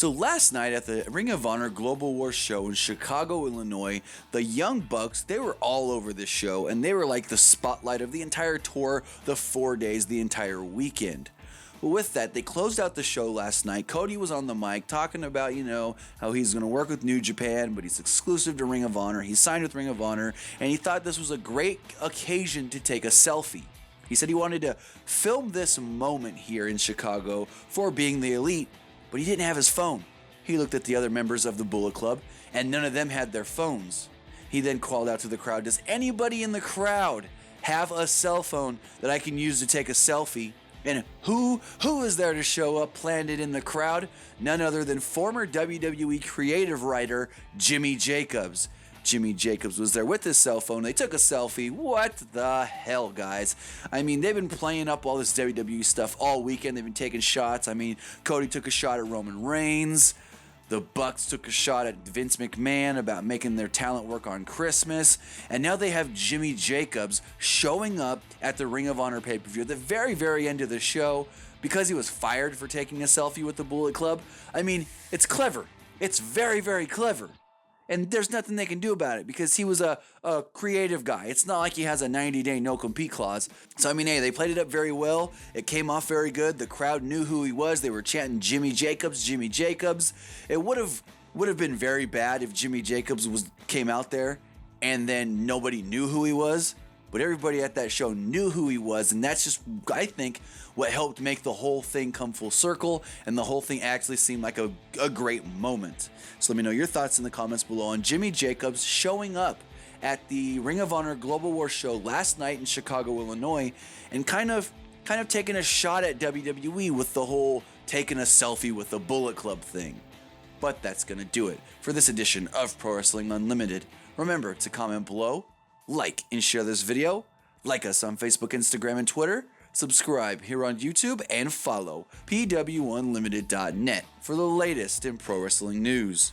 So last night at the Ring of Honor Global War show in Chicago, Illinois, the Young Bucks, they were all over this show, and they were like the spotlight of the entire tour, the 4 days, the entire weekend. Well, with that, they closed out the show last night. Cody was on the mic talking about, how he's going to work with New Japan, but he's exclusive to Ring of Honor. He signed with Ring of Honor, and he thought this was a great occasion to take a selfie. He said he wanted to film this moment here in Chicago for being the elite, but he didn't have his phone. He looked at the other members of the Bullet Club, and none of them had their phones. He then called out to the crowd, "Does anybody in the crowd have a cell phone that I can use to take a selfie?" And who is there to show up planted in the crowd? None other than former WWE creative writer Jimmy Jacobs. Jimmy Jacobs was there with his cell phone. They took a selfie. What the hell, guys? I mean, they've been playing up all this WWE stuff all weekend. They've been taking shots. I mean, Cody took a shot at Roman Reigns. The Bucks took a shot at Vince McMahon about making their talent work on Christmas. And now they have Jimmy Jacobs showing up at the Ring of Honor pay-per-view at the very, very end of the show because he was fired for taking a selfie with the Bullet Club. I mean, it's clever. It's very, very clever. And there's nothing they can do about it because he was a creative guy. It's not like he has a 90-day no-compete clause. So, I mean, hey, they played it up very well. It came off very good. The crowd knew who he was. They were chanting Jimmy Jacobs, Jimmy Jacobs. It would have been very bad if Jimmy Jacobs came out there and then nobody knew who he was. But everybody at that show knew who he was, and that's just, I think, what helped make the whole thing come full circle, and the whole thing actually seemed like a great moment. So let me know your thoughts in the comments below on Jimmy Jacobs showing up at the Ring of Honor Global War show last night in Chicago, Illinois, and kind of taking a shot at WWE with the whole taking a selfie with the Bullet Club thing. But that's going to do it for this edition of Pro Wrestling Unlimited. Remember to comment below, like and share this video, like us on Facebook, Instagram, and Twitter, subscribe here on YouTube, and follow PWUnlimited.net for the latest in pro wrestling news.